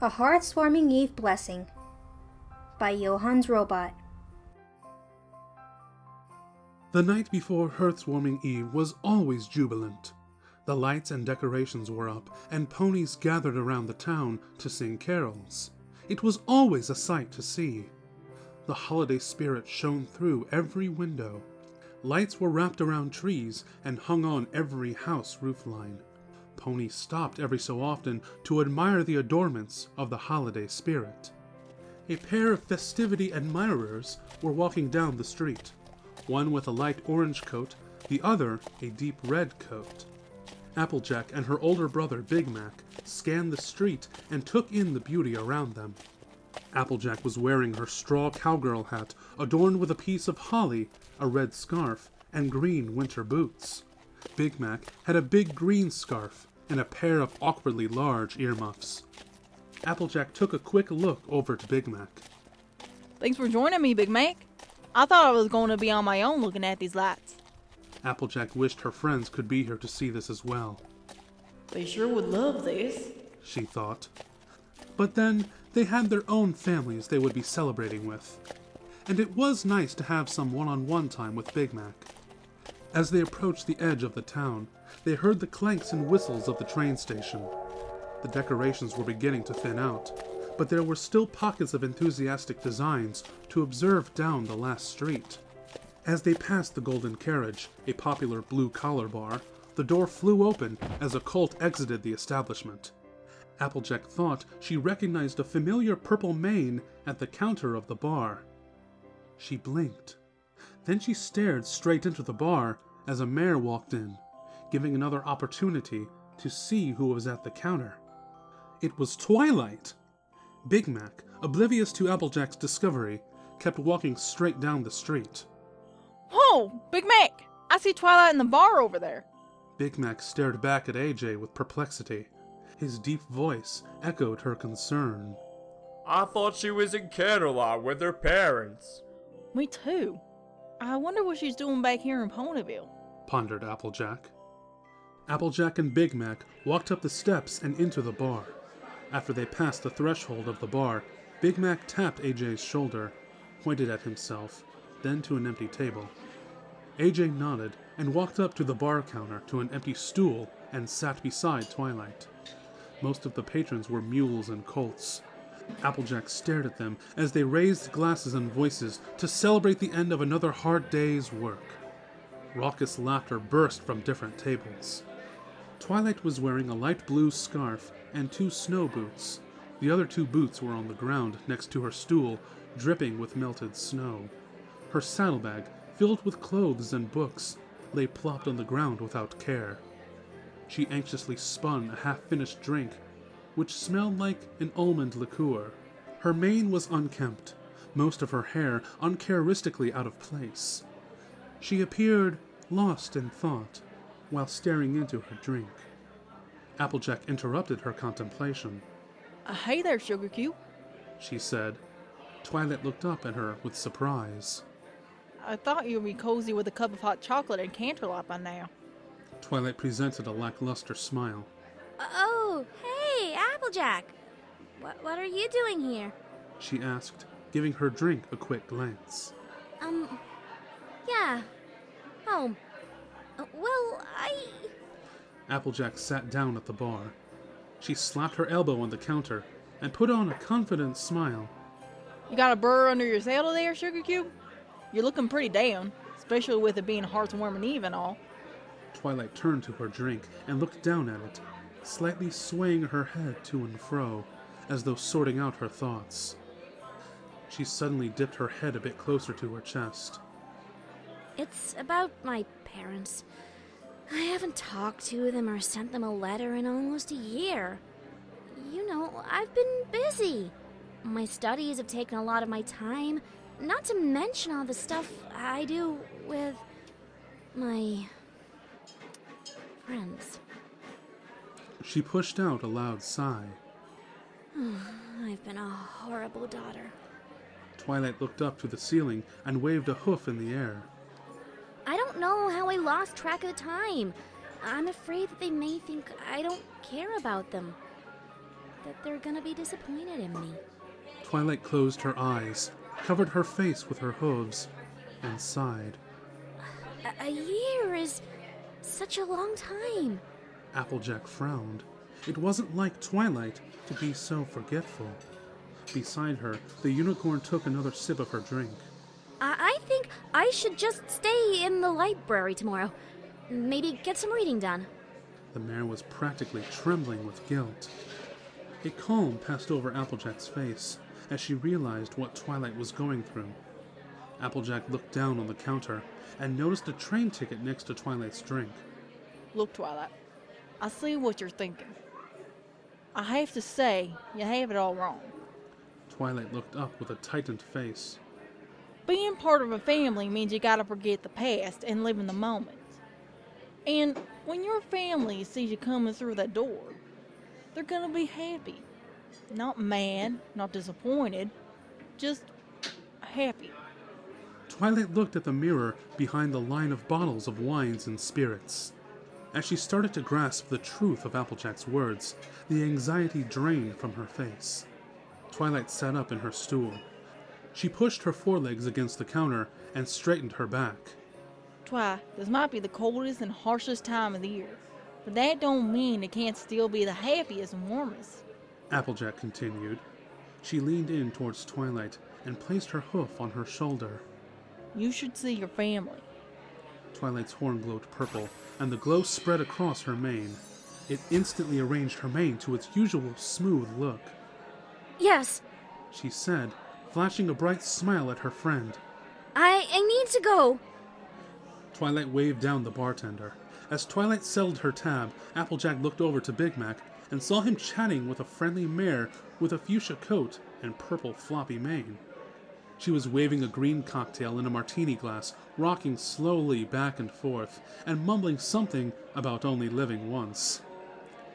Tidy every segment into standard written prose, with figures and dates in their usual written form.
A Hearth-Warming Eve Blessing by Johan's Robot. The night before Hearth-Warming Eve was always jubilant. The lights and decorations were up, and ponies gathered around the town to sing carols. It was always a sight to see. The holiday spirit shone through every window. Lights were wrapped around trees and hung on every house roofline. Ponies stopped every so often to admire the adornments of the holiday spirit. A pair of festivity admirers were walking down the street, one with a light orange coat, the other a deep red coat. Applejack and her older brother Big Mac scanned the street and took in the beauty around them. Applejack was wearing her straw cowgirl hat adorned with a piece of holly, a red scarf, and green winter boots. Big Mac had a big green scarf and a pair of awkwardly large earmuffs. Applejack took a quick look over to Big Mac. Thanks for joining me, Big Mac. I thought I was going to be on my own looking at these lights. Applejack wished her friends could be here to see this as well. They sure would love this, she thought. But then they had their own families they would be celebrating with. And it was nice to have some one-on-one time with Big Mac. As they approached the edge of the town, they heard the clanks and whistles of the train station. The decorations were beginning to thin out, but there were still pockets of enthusiastic designs to observe down the last street. As they passed the Golden Carriage, a popular blue-collar bar, the door flew open as a colt exited the establishment. Applejack thought she recognized a familiar purple mane at the counter of the bar. She blinked. Then she stared straight into the bar as a mare walked in, giving another opportunity to see who was at the counter. It was Twilight! Big Mac, oblivious to Applejack's discovery, kept walking straight down the street. Whoa, Big Mac! I see Twilight in the bar over there. Big Mac stared back at AJ with perplexity. His deep voice echoed her concern. I thought she was in Candlelight with her parents. Me too. I wonder what she's doing back here in Ponyville, pondered Applejack. Applejack and Big Mac walked up the steps and into the bar. After they passed the threshold of the bar, Big Mac tapped AJ's shoulder, pointed at himself, then to an empty table. AJ nodded and walked up to the bar counter to an empty stool and sat beside Twilight. Most of the patrons were mules and colts. Applejack stared at them as they raised glasses and voices to celebrate the end of another hard day's work. Raucous laughter burst from different tables. Twilight was wearing a light blue scarf and 2 snow boots. The other 2 boots were on the ground next to her stool, dripping with melted snow. Her saddlebag, filled with clothes and books, lay plopped on the ground without care. She anxiously spun a half-finished drink, which smelled like an almond liqueur. Her mane was unkempt, most of her hair uncharacteristically out of place. She appeared lost in thought, while staring into her drink. Applejack interrupted her contemplation. Hey there, Sugar Cube, she said. Twilight looked up at her with surprise. I thought you'd be cozy with a cup of hot chocolate and Canterlot by now. Twilight presented a lackluster smile. Oh, hey, Applejack. What are you doing here? She asked, giving her drink a quick glance. Yeah. Home. Applejack sat down at the bar. She slapped her elbow on the counter and put on a confident smile. You got a burr under your saddle there, Sugar Cube? You're looking pretty down, especially with it being Hearth-Warming Eve and all. Twilight turned to her drink and looked down at it, slightly swaying her head to and fro, as though sorting out her thoughts. She suddenly dipped her head a bit closer to her chest. It's about my parents. I haven't talked to them or sent them a letter in almost a year. You know, I've been busy. My studies have taken a lot of my time, not to mention all the stuff I do with my friends. She pushed out a loud sigh. I've been a horrible daughter. Twilight looked up to the ceiling and waved a hoof in the air. I don't know how I lost track of the time. I'm afraid that they may think I don't care about them. that they're gonna be disappointed in me. Twilight closed her eyes, covered her face with her hooves, and sighed. A year is such a long time. Applejack frowned. It wasn't like Twilight to be so forgetful. Beside her, the unicorn took another sip of her drink. I think I should just stay in the library tomorrow. Maybe get some reading done. The mare was practically trembling with guilt. A calm passed over Applejack's face as she realized what Twilight was going through. Applejack looked down on the counter and noticed a train ticket next to Twilight's drink. Look, Twilight, I see what you're thinking. I have to say, you have it all wrong. Twilight looked up with a tightened face. Being part of a family means you gotta forget the past and live in the moment. And when your family sees you coming through that door, they're gonna be happy. Not mad, not disappointed, just happy. Twilight looked at the mirror behind the line of bottles of wines and spirits. As she started to grasp the truth of Applejack's words, the anxiety drained from her face. Twilight sat up in her stool. She pushed her forelegs against the counter and straightened her back. Twi, this might be the coldest and harshest time of the year, but that don't mean it can't still be the happiest and warmest. Applejack continued. She leaned in towards Twilight and placed her hoof on her shoulder. You should see your family. Twilight's horn glowed purple, and the glow spread across her mane. It instantly arranged her mane to its usual smooth look. Yes, She said, flashing a bright smile at her friend. I need to go. Twilight waved down the bartender. As Twilight settled her tab, Applejack looked over to Big Mac and saw him chatting with a friendly mare with a fuchsia coat and purple floppy mane. She was waving a green cocktail in a martini glass, rocking slowly back and forth, and mumbling something about only living once.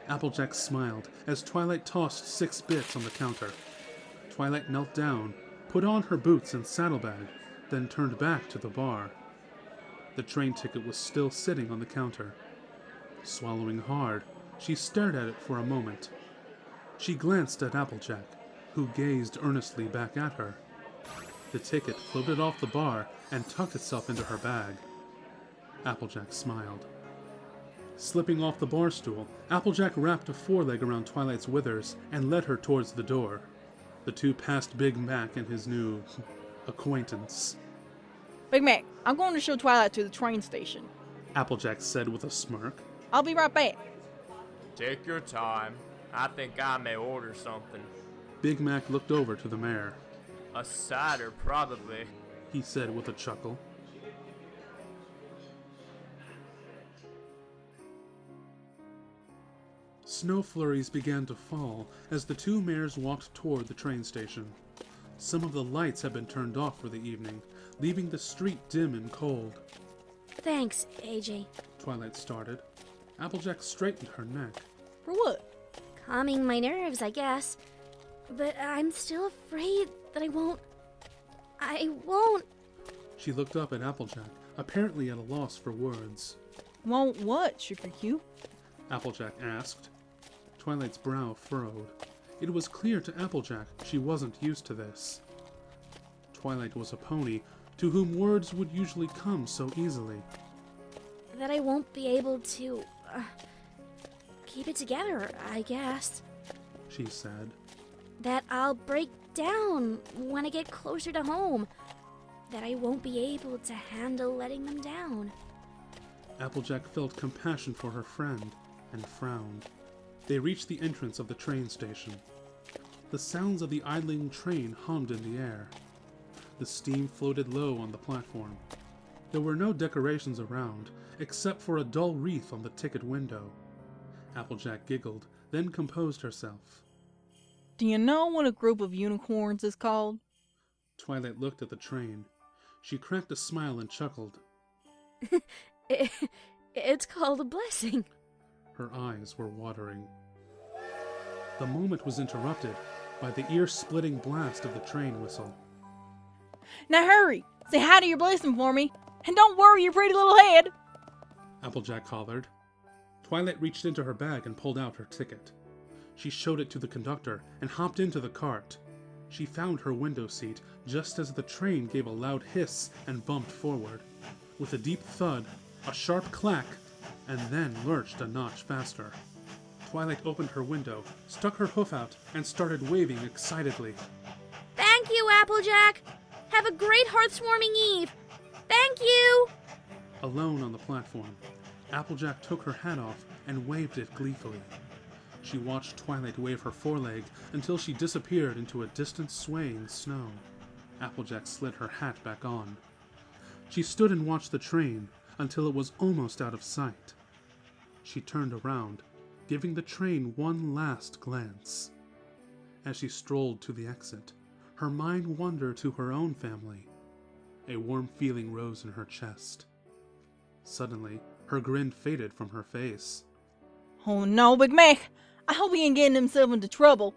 Applejack smiled as Twilight tossed 6 bits on the counter. Twilight knelt down, put on her boots and saddlebag, then turned back to the bar. The train ticket was still sitting on the counter. Swallowing hard, she stared at it for a moment. She glanced at Applejack, who gazed earnestly back at her. The ticket floated off the bar and tucked itself into her bag. Applejack smiled. Slipping off the bar stool, Applejack wrapped a foreleg around Twilight's withers and led her towards the door. The two passed Big Mac and his new acquaintance. Big Mac, I'm going to show Twilight to the train station. Applejack said with a smirk. I'll be right back. Take your time. I think I may order something. Big Mac looked over to the mare. A cider, probably. He said with a chuckle. Snow flurries began to fall as the two mares walked toward the train station. Some of the lights had been turned off for the evening, leaving the street dim and cold. Thanks, AJ. Twilight started. Applejack straightened her neck. For what? Calming my nerves, I guess. But I'm still afraid that I won't. She looked up at Applejack, apparently at a loss for words. Won't what, Sugar Cube? Applejack asked. Twilight's brow furrowed. It was clear to Applejack she wasn't used to this. Twilight was a pony to whom words would usually come so easily. That I won't be able to. Keep it together, I guess. She said. That I'll break down when I get closer to home. That I won't be able to handle letting them down. Applejack felt compassion for her friend and frowned. They reached the entrance of the train station. The sounds of the idling train hummed in the air. The steam floated low on the platform. There were no decorations around, except for a dull wreath on the ticket window. Applejack giggled, then composed herself. Do you know what a group of unicorns is called? Twilight looked at the train. She cracked a smile and chuckled. It's called a blessing. Her eyes were watering. The moment was interrupted by the ear-splitting blast of the train whistle. Now hurry! Say hi to your blessing for me! And don't worry your pretty little head! Applejack hollered. Twilight reached into her bag and pulled out her ticket. She showed it to the conductor and hopped into the cart. She found her window seat just as the train gave a loud hiss and bumped forward. With a deep thud, a sharp clack, and then lurched a notch faster. Twilight opened her window, stuck her hoof out, and started waving excitedly. Thank you, Applejack! Have a great hearth-warming eve! Thank you! Alone on the platform, Applejack took her hat off and waved it gleefully. She watched Twilight wave her foreleg until she disappeared into a distant swaying snow. Applejack slid her hat back on. She stood and watched the train until it was almost out of sight. She turned around, giving the train one last glance. As she strolled to the exit, her mind wandered to her own family. A warm feeling rose in her chest. Suddenly, her grin faded from her face. Oh no, Big Mac! I hope he ain't getting himself into trouble.